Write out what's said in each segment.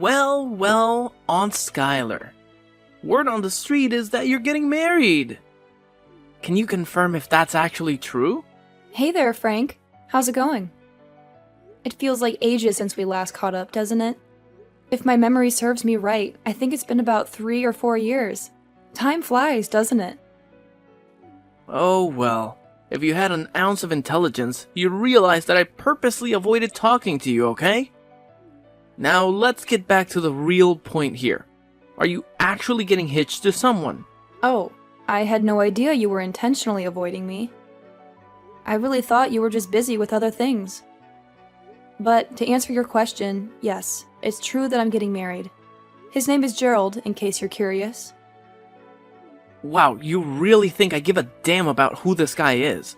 Well, Aunt Skylar. Word on the street is that you're getting married. Can you confirm if that's actually true? Hey there, Frank. How's it going? It feels like ages since we last caught up, doesn't it? If my memory serves me right, I think it's been about 3 or 4 years. Time flies, doesn't it? Oh well, if you had an ounce of intelligence, you'd realize that I purposely avoided talking to you, okay? Now let's get back to the real point here. Are you actually getting hitched to someone? Oh, I had no idea you were intentionally avoiding me. I really thought you were just busy with other things. But to answer your question, yes, it's true that I'm getting married. His name is Gerald, in case you're curious. Wow, you really think I give a damn about who this guy is?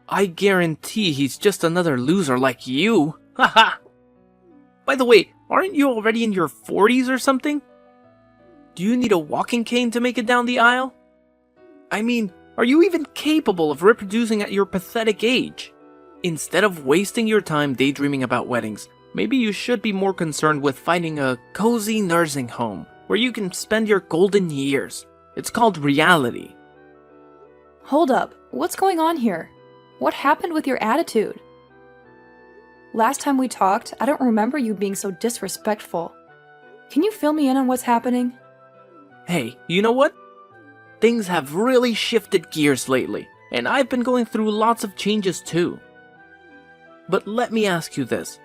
I guarantee he's just another loser like you. Haha! By the way, aren't you already in your 40s or something? Do you need a walking cane to make it down the aisle? I mean, are you even capable of reproducing at your pathetic age? Instead of wasting your time daydreaming about weddings, maybe you should be more concerned with finding a cozy nursing home where you can spend your golden years. It's called reality. Hold up, what's going on here? What happened with your attitude? Last time we talked, I don't remember you being so disrespectful. Can you fill me in on what's happening? Hey, you know what? Things have really shifted gears lately, and I've been going through lots of changes too. But let me ask you this.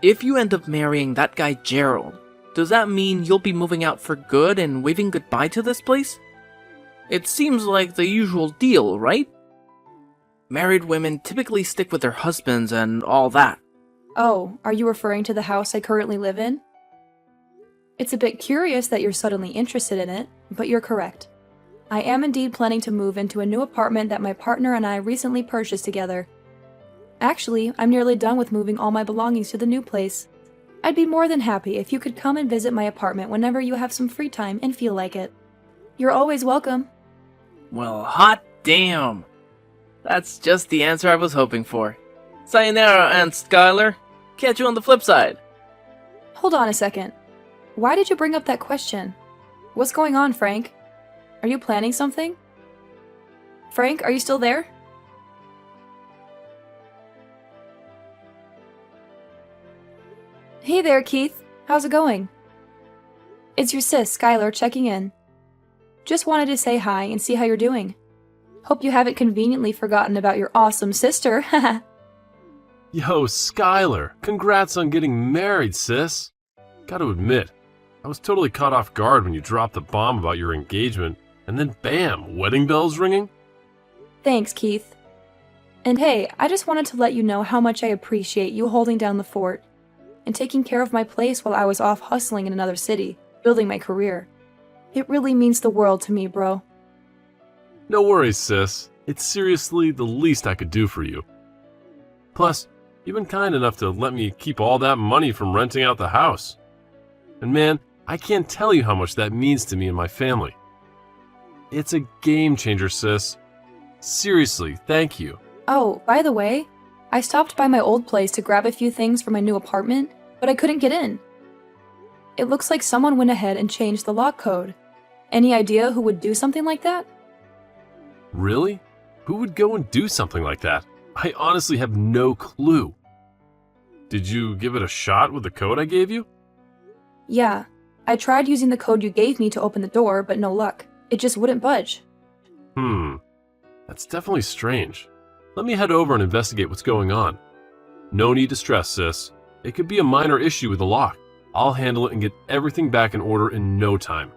If you end up marrying that guy Gerald, does that mean you'll be moving out for good and waving goodbye to this place? It seems like the usual deal, right? Married women typically stick with their husbands and all that. Oh, are you referring to the house I currently live in? It's a bit curious that you're suddenly interested in it, but you're correct. I am indeed planning to move into a new apartment that my partner and I recently purchased together. Actually, I'm nearly done with moving all my belongings to the new place. I'd be more than happy if you could come and visit my apartment whenever you have some free time and feel like it. You're always welcome. Well, hot damn! That's just the answer I was hoping for. Sayonara, Aunt Skylar. Catch you on the flip side. Hold on a second. Why did you bring up that question? What's going on, Frank? Are you planning something? Frank, are you still there? Hey there, Keith. How's it going? It's your sis, Skylar, checking in. Just wanted to say hi and see how you're doing. Hope you haven't conveniently forgotten about your awesome sister, haha. Yo, Skylar, congrats on getting married, sis. Gotta admit, I was totally caught off guard when you dropped the bomb about your engagement, and then bam, wedding bells ringing? Thanks, Keith. And hey, I just wanted to let you know how much I appreciate you holding down the fort and taking care of my place while I was off hustling in another city, building my career. It really means the world to me, bro. No worries, sis. It's seriously the least I could do for you. Plus, you've been kind enough to let me keep all that money from renting out the house. And man, I can't tell you how much that means to me and my family. It's a game changer, sis. Seriously, thank you. Oh, by the way, I stopped by my old place to grab a few things for my new apartment, but I couldn't get in. It looks like someone went ahead and changed the lock code. Any idea who would do something like that? Really? Who would go and do something like that? I honestly have no clue. Did you give it a shot with the code I gave you? Yeah, I tried using the code you gave me to open the door, but no luck. It just wouldn't budge. That's definitely strange. Let me head over and investigate what's going on. No need to stress, sis. It could be a minor issue with the lock. I'll handle it and get everything back in order in no time.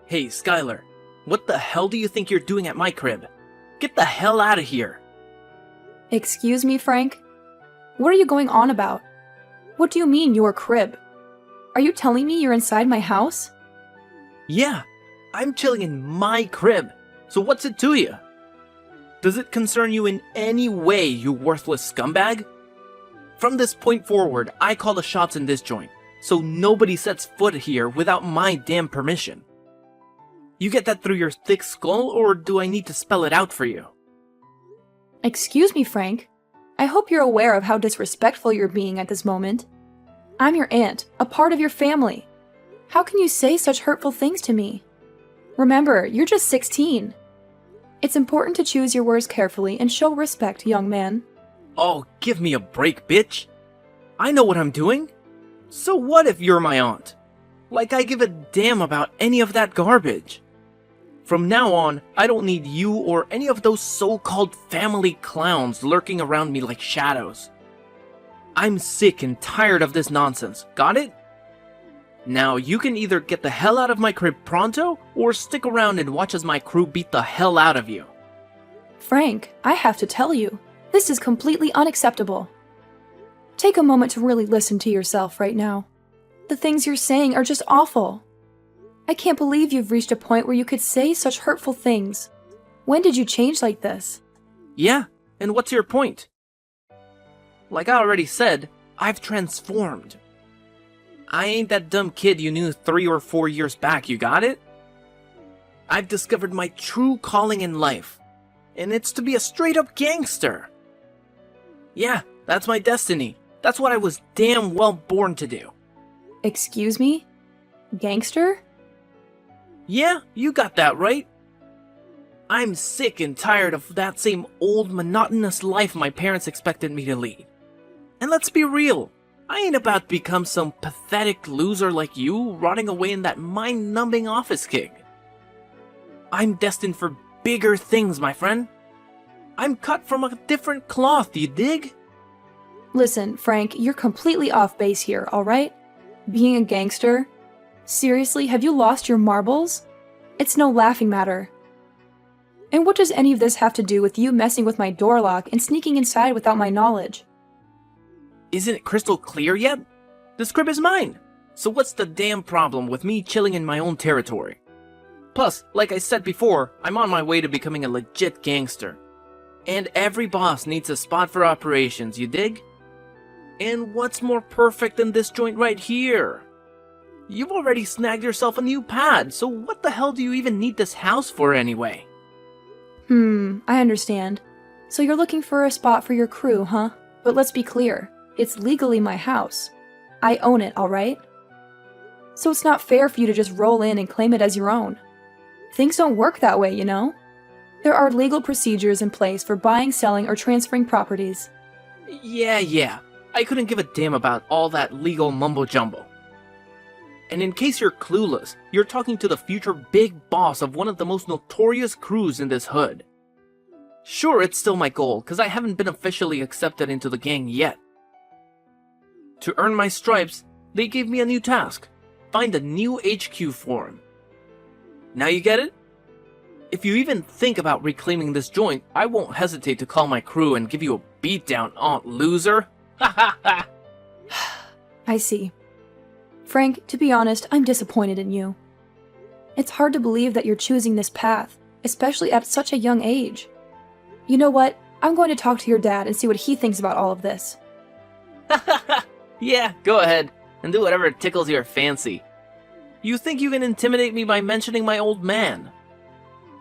Hey, Skylar. What the hell do you think you're doing at my crib? Get the hell out of here. Excuse me, Frank? What are you going on about? What do you mean, your crib? Are you telling me you're inside my house? Yeah, I'm chilling in my crib. So what's it to you? Does it concern you in any way, you worthless scumbag? From this point forward, I call the shots in this joint, so nobody sets foot here without my damn permission. You get that through your thick skull, or do I need to spell it out for you? Excuse me, Frank. I hope you're aware of how disrespectful you're being at this moment. I'm your aunt, a part of your family. How can you say such hurtful things to me? Remember, you're just 16. It's important to choose your words carefully and show respect, young man. Oh, give me a break, bitch. I know what I'm doing. So what if you're my aunt? Like I give a damn about any of that garbage. From now on, I don't need you or any of those so-called family clowns lurking around me like shadows. I'm sick and tired of this nonsense, got it? Now you can either get the hell out of my crib pronto, or stick around and watch as my crew beat the hell out of you. Frank, I have to tell you, this is completely unacceptable. Take a moment to really listen to yourself right now. The things you're saying are just awful. I can't believe you've reached a point where you could say such hurtful things. When did you change like this? Yeah, and what's your point? Like I already said, I've transformed. I ain't that dumb kid you knew 3 or 4 years back, you got it? I've discovered my true calling in life, and it's to be a straight-up gangster. Yeah, that's my destiny. That's what I was damn well born to do. Excuse me? Gangster? Yeah, you got that right. I'm sick and tired of that same old monotonous life my parents expected me to lead. And let's be real, I ain't about to become some pathetic loser like you rotting away in that mind-numbing office gig. I'm destined for bigger things, my friend. I'm cut from a different cloth, you dig? Listen, Frank, you're completely off base here, alright? Being a gangster? Seriously, have you lost your marbles? It's no laughing matter. And what does any of this have to do with you messing with my door lock and sneaking inside without my knowledge? Isn't it crystal clear yet? This crib is mine. So what's the damn problem with me chilling in my own territory? Plus, like I said before, I'm on my way to becoming a legit gangster. And every boss needs a spot for operations, you dig? And what's more perfect than this joint right here? You've already snagged yourself a new pad, so what the hell do you even need this house for anyway? I understand. So you're looking for a spot for your crew, huh? But let's be clear, it's legally my house. I own it, alright? So it's not fair for you to just roll in and claim it as your own. Things don't work that way, you know? There are legal procedures in place for buying, selling, or transferring properties. Yeah. I couldn't give a damn about all that legal mumbo-jumbo. And in case you're clueless, you're talking to the future big boss of one of the most notorious crews in this hood. Sure, it's still my goal, cause I haven't been officially accepted into the gang yet. To earn my stripes, they gave me a new task. Find a new HQ for him. Now you get it? If you even think about reclaiming this joint, I won't hesitate to call my crew and give you a beatdown, aunt loser. Ha ha ha! I see. Frank, to be honest, I'm disappointed in you. It's hard to believe that you're choosing this path, especially at such a young age. You know what? I'm going to talk to your dad and see what he thinks about all of this. Yeah, go ahead, and do whatever tickles your fancy. You think you can intimidate me by mentioning my old man?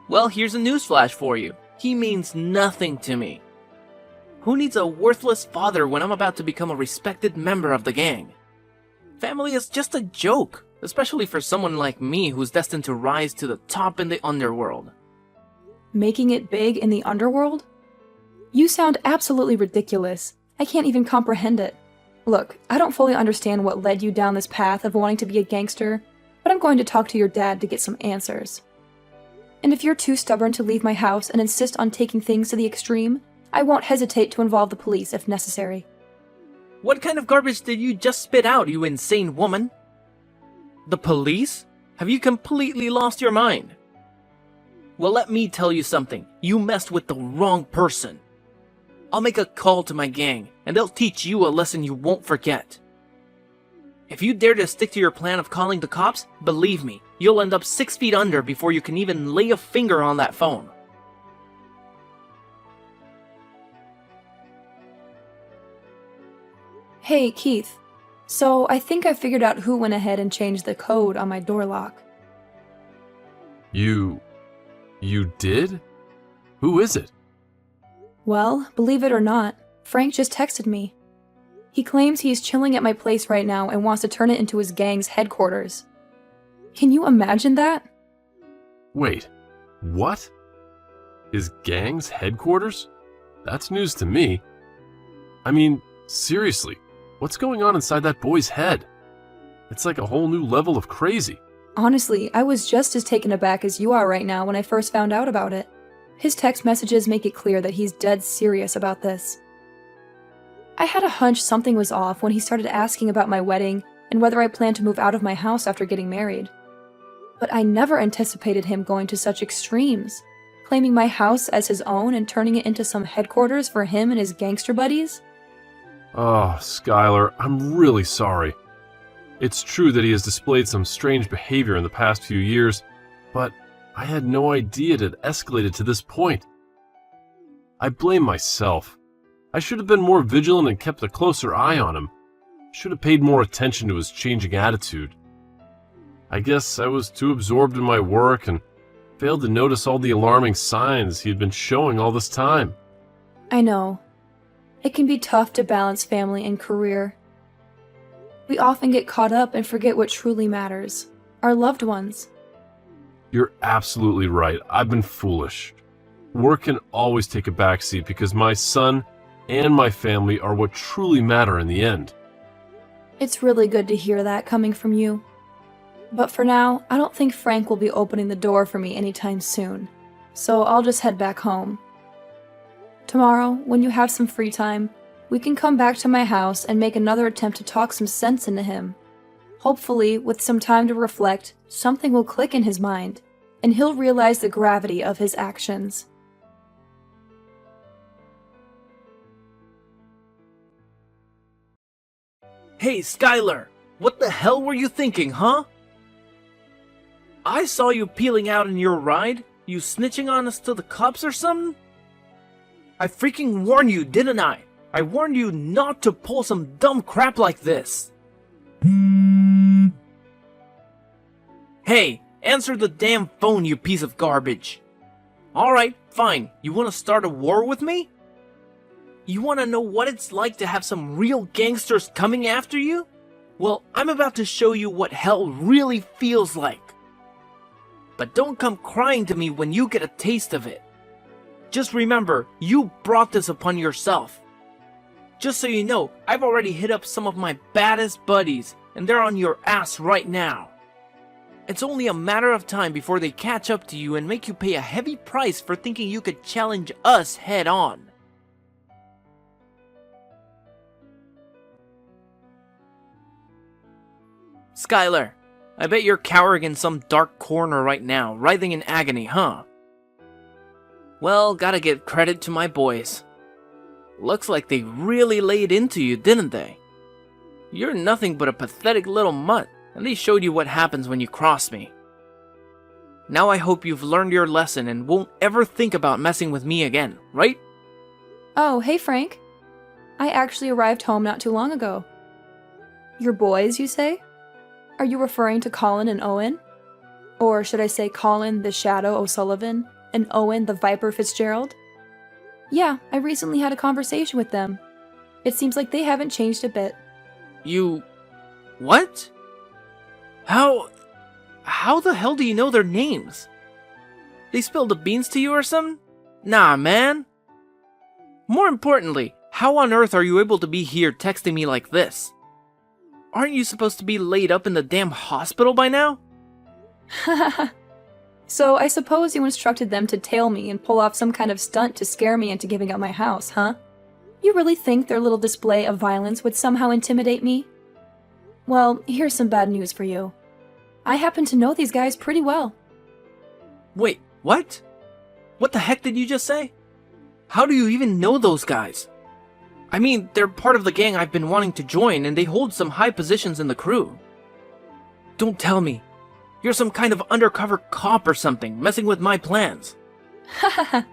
Well, here's a newsflash for you. He means nothing to me. Who needs a worthless father when I'm about to become a respected member of the gang? Family is just a joke, especially for someone like me who's destined to rise to the top in the underworld. Making it big in the underworld? You sound absolutely ridiculous. I can't even comprehend it. Look, I don't fully understand what led you down this path of wanting to be a gangster, but I'm going to talk to your dad to get some answers. And if you're too stubborn to leave my house and insist on taking things to the extreme, I won't hesitate to involve the police if necessary. What kind of garbage did you just spit out, you insane woman? The police? Have you completely lost your mind? Well, let me tell you something. You messed with the wrong person. I'll make a call to my gang, and they'll teach you a lesson you won't forget. If you dare to stick to your plan of calling the cops, believe me, you'll end up 6 feet under before you can even lay a finger on that phone. Hey, Keith. So, I think I figured out who went ahead and changed the code on my door lock. You did? Who is it? Well, believe it or not, Frank just texted me. He claims he's chilling at my place right now and wants to turn it into his gang's headquarters. Can you imagine that? Wait, what? His gang's headquarters? That's news to me. I mean, seriously, what's going on inside that boy's head? It's like a whole new level of crazy. Honestly, I was just as taken aback as you are right now when I first found out about it. His text messages make it clear that he's dead serious about this. I had a hunch something was off when he started asking about my wedding and whether I planned to move out of my house after getting married. But I never anticipated him going to such extremes, claiming my house as his own and turning it into some headquarters for him and his gangster buddies. Oh, Skylar, I'm really sorry. It's true that he has displayed some strange behavior in the past few years, but I had no idea it had escalated to this point. I blame myself. I should have been more vigilant and kept a closer eye on him. Should have paid more attention to his changing attitude. I guess I was too absorbed in my work and failed to notice all the alarming signs he had been showing all this time. I know. It can be tough to balance family and career. We often get caught up and forget what truly matters, our loved ones. You're absolutely right. I've been foolish. Work can always take a backseat because my son and my family are what truly matter in the end. It's really good to hear that coming from you. But for now, I don't think Frank will be opening the door for me anytime soon, so I'll just head back home. Tomorrow, when you have some free time, we can come back to my house and make another attempt to talk some sense into him. Hopefully, with some time to reflect, something will click in his mind, and he'll realize the gravity of his actions. Hey, Skylar! What the hell were you thinking, huh? I saw you peeling out in your ride. You snitching on us to the cops or something? I freaking warned you, didn't I? I warned you not to pull some dumb crap like this. Hey, answer the damn phone, you piece of garbage. Alright, fine. You want to start a war with me? You want to know what it's like to have some real gangsters coming after you? Well, I'm about to show you what hell really feels like. But don't come crying to me when you get a taste of it. Just remember, you brought this upon yourself. Just so you know, I've already hit up some of my baddest buddies, and they're on your ass right now. It's only a matter of time before they catch up to you and make you pay a heavy price for thinking you could challenge us head on. Skylar, I bet you're cowering in some dark corner right now, writhing in agony, huh? Well, gotta give credit to my boys. Looks like they really laid into you, didn't they? You're nothing but a pathetic little mutt, and they showed you what happens when you cross me. Now I hope you've learned your lesson and won't ever think about messing with me again, right? Oh, hey Frank. I actually arrived home not too long ago. Your boys, you say? Are you referring to Colin and Owen? Or should I say Colin the Shadow O'Sullivan and Owen the Viper Fitzgerald? Yeah, I recently had a conversation with them. It seems like they haven't changed a bit. You... what? How the hell do you know their names? They spilled the beans to you or something? Nah, man. More importantly, how on earth are you able to be here texting me like this? Aren't you supposed to be laid up in the damn hospital by now? So I suppose you instructed them to tail me and pull off some kind of stunt to scare me into giving up my house, huh? You really think their little display of violence would somehow intimidate me? Well, here's some bad news for you. I happen to know these guys pretty well. Wait, what? What the heck did you just say? How do you even know those guys? I mean, they're part of the gang I've been wanting to join, and they hold some high positions in the crew. Don't tell me. You're some kind of undercover cop or something, messing with my plans. Hahaha,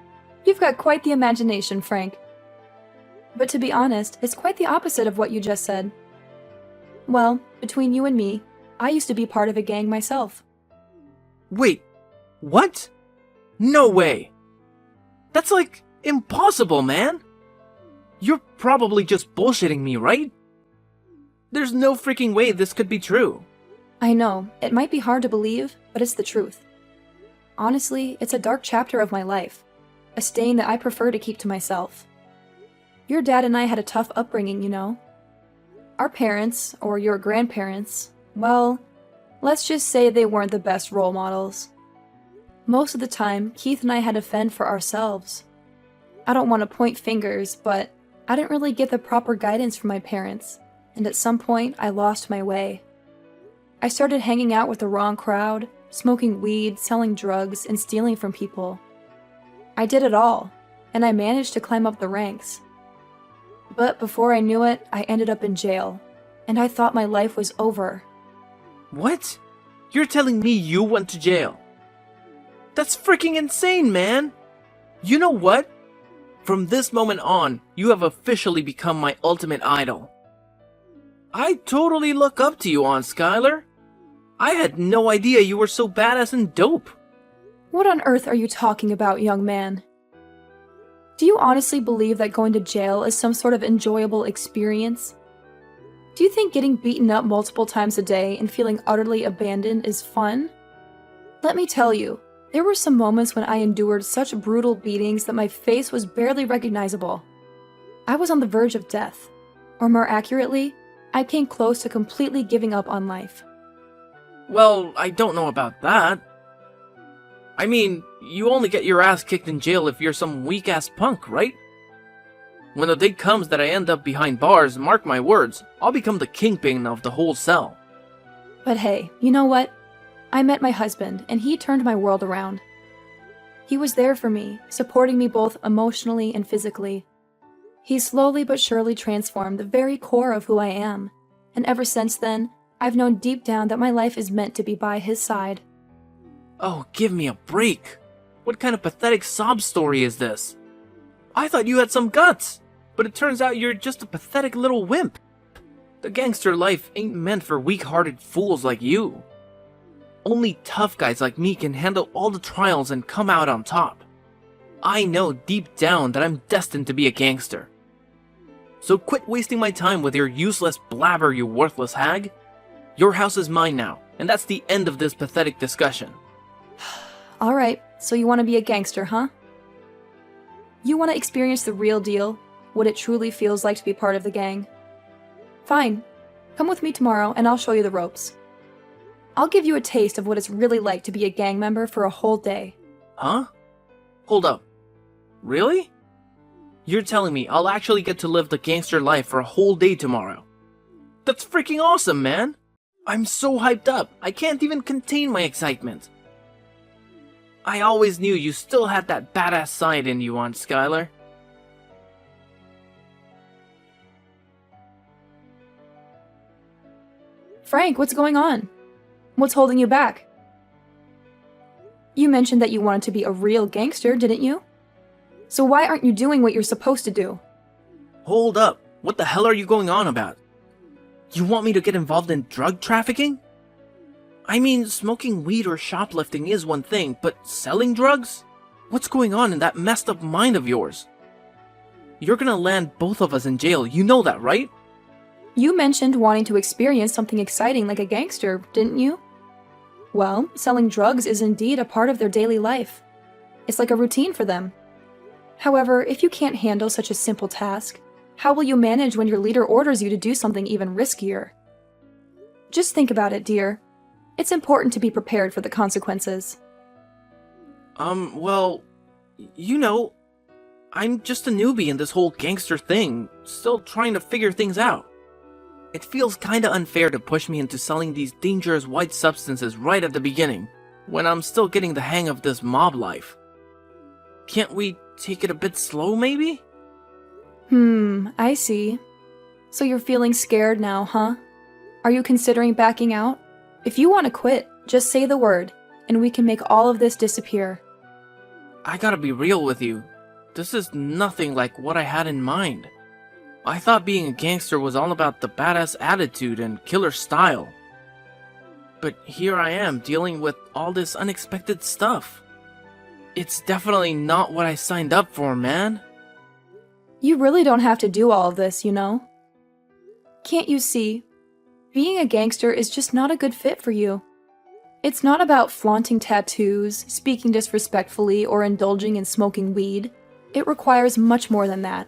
you've got quite the imagination, Frank. But to be honest, it's quite the opposite of what you just said. Well, between you and me, I used to be part of a gang myself. Wait, what? No way! That's like Impossible, man! You're probably just bullshitting me, right? There's no freaking way this could be true. I know, it might be hard to believe, but it's the truth. Honestly, it's a dark chapter of my life, a stain that I prefer to keep to myself. Your dad and I had a tough upbringing, you know. Our parents, or your grandparents, well, let's just say they weren't the best role models. Most of the time, Keith and I had to fend for ourselves. I don't want to point fingers, but I didn't really get the proper guidance from my parents, and at some point, I lost my way. I started hanging out with the wrong crowd, smoking weed, selling drugs, and stealing from people. I did it all, and I managed to climb up the ranks. But before I knew it, I ended up in jail, and I thought my life was over. What? You're telling me you went to jail? That's freaking insane, man! You know what? From this moment on, you have officially become my ultimate idol. I totally look up to you, Aunt Skylar. I had no idea you were so badass and dope. What on earth are you talking about, young man? Do you honestly believe that going to jail is some sort of enjoyable experience? Do you think getting beaten up multiple times a day and feeling utterly abandoned is fun? Let me tell you, there were some moments when I endured such brutal beatings that my face was barely recognizable. I was on the verge of death, or more accurately, I came close to completely giving up on life. Well, I don't know about that. I mean, you only get your ass kicked in jail if you're some weak-ass punk, right? When the day comes that I end up behind bars, mark my words, I'll become the kingpin of the whole cell. But hey, you know what? I met my husband, and he turned my world around. He was there for me, supporting me both emotionally and physically. He slowly but surely transformed the very core of who I am, and ever since then, I've known deep down that my life is meant to be by his side. Oh, give me a break. What kind of pathetic sob story is this? I thought you had some guts, but it turns out you're just a pathetic little wimp. The gangster life ain't meant for weak-hearted fools like you. Only tough guys like me can handle all the trials and come out on top. I know deep down that I'm destined to be a gangster. So quit wasting my time with your useless blabber, you worthless hag. Your house is mine now, and that's the end of this pathetic discussion. Alright, so you want to be a gangster, huh? You want to experience the real deal, what it truly feels like to be part of the gang? Fine, come with me tomorrow and I'll show you the ropes. I'll give you a taste of what it's really like to be a gang member for a whole day. Huh? Hold up. Really? You're telling me I'll actually get to live the gangster life for a whole day tomorrow? That's freaking awesome, man! I'm so hyped up, I can't even contain my excitement. I always knew you still had that badass side in you, Aunt Skylar. Frank, what's going on? What's holding you back? You mentioned that you wanted to be a real gangster, didn't you? So why aren't you doing what you're supposed to do? Hold up, what the hell are you going on about? You want me to get involved in drug trafficking? I mean, smoking weed or shoplifting is one thing, but selling drugs? What's going on in that messed up mind of yours? You're gonna land both of us in jail, you know that, right? You mentioned wanting to experience something exciting like a gangster, didn't you? Well, selling drugs is indeed a part of their daily life. It's like a routine for them. However, if you can't handle such a simple task, how will you manage when your leader orders you to do something even riskier? Just think about it, dear. It's important to be prepared for the consequences. Well, you know, I'm just a newbie in this whole gangster thing, still trying to figure things out. It feels kinda unfair to push me into selling these dangerous white substances right at the beginning, when I'm still getting the hang of this mob life. Can't we take it a bit slow, maybe? I see. So you're feeling scared now, huh? Are you considering backing out? If you want to quit, just say the word, and we can make all of this disappear. I gotta be real with you. This is nothing like what I had in mind. I thought being a gangster was all about the badass attitude and killer style. But here I am dealing with all this unexpected stuff. It's definitely not what I signed up for, man. You really don't have to do all of this, you know? Can't you see? Being a gangster is just not a good fit for you. It's not about flaunting tattoos, speaking disrespectfully, or indulging in smoking weed. It requires much more than that.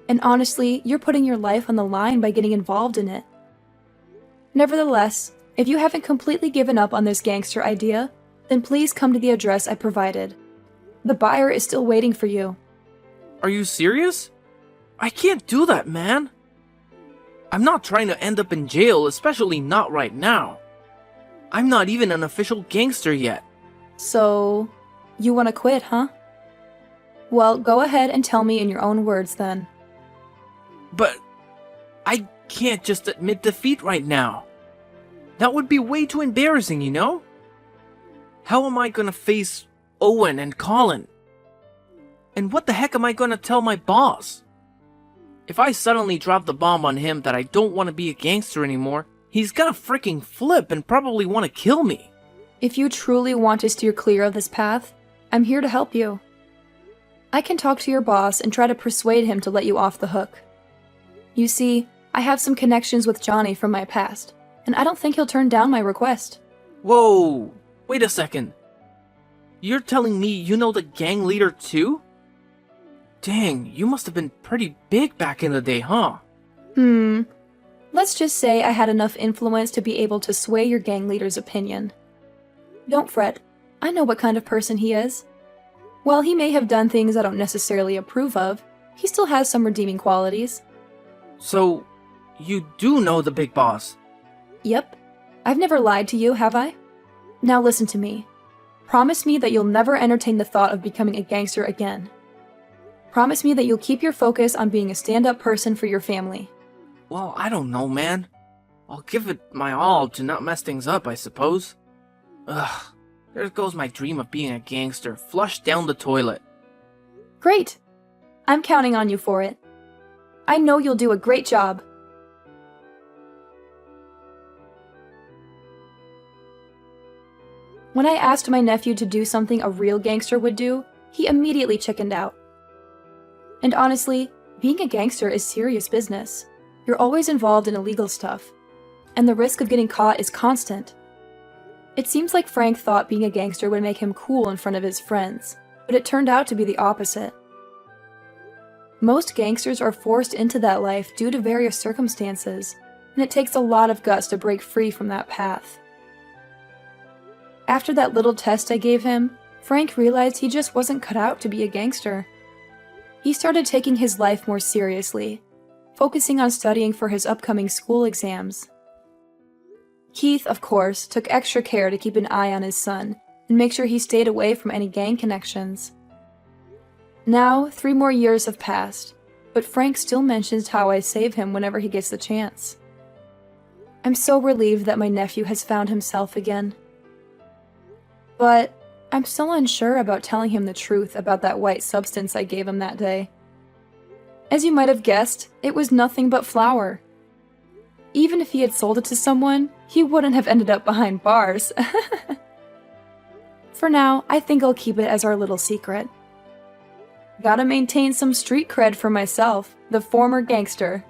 And honestly, you're putting your life on the line by getting involved in it. Nevertheless, if you haven't completely given up on this gangster idea, then please come to the address I provided. The buyer is still waiting for you. Are you serious? I can't do that, man. I'm not trying to end up in jail, especially not right now. I'm not even an official gangster yet. So, you want to quit, huh? Well, go ahead and tell me in your own words then. But I can't just admit defeat right now. That would be way too embarrassing, you know? How am I gonna face Owen and Colin? And what the heck am I gonna tell my boss? If I suddenly drop the bomb on him that I don't want to be a gangster anymore, he's gonna freaking flip and probably want to kill me. If you truly want to steer clear of this path, I'm here to help you. I can talk to your boss and try to persuade him to let you off the hook. You see, I have some connections with Johnny from my past, and I don't think he'll turn down my request. Whoa, wait a second. You're telling me you know the gang leader too? Dang, you must have been pretty big back in the day, huh? Let's just say I had enough influence to be able to sway your gang leader's opinion. Don't fret, I know what kind of person he is. While he may have done things I don't necessarily approve of, he still has some redeeming qualities. So, you do know the big boss? Yep. I've never lied to you, have I? Now listen to me. Promise me that you'll never entertain the thought of becoming a gangster again. Promise me that you'll keep your focus on being a stand-up person for your family. Well, I don't know, man. I'll give it my all to not mess things up, I suppose. Ugh, there goes my dream of being a gangster, flushed down the toilet. Great! I'm counting on you for it. I know you'll do a great job. When I asked my nephew to do something a real gangster would do, he immediately chickened out. And honestly, being a gangster is serious business. You're always involved in illegal stuff, and the risk of getting caught is constant. It seems like Frank thought being a gangster would make him cool in front of his friends, but it turned out to be the opposite. Most gangsters are forced into that life due to various circumstances, and it takes a lot of guts to break free from that path. After that little test I gave him, Frank realized he just wasn't cut out to be a gangster. He started taking his life more seriously, focusing on studying for his upcoming school exams. Keith, of course, took extra care to keep an eye on his son and make sure he stayed away from any gang connections. Now, 3 more years have passed, but Frank still mentions how I save him whenever he gets the chance. I'm so relieved that my nephew has found himself again. But I'm still unsure about telling him the truth about that white substance I gave him that day. As you might have guessed, it was nothing but flour. Even if he had sold it to someone, he wouldn't have ended up behind bars. For now, I think I'll keep it as our little secret. Gotta maintain some street cred for myself, the former gangster.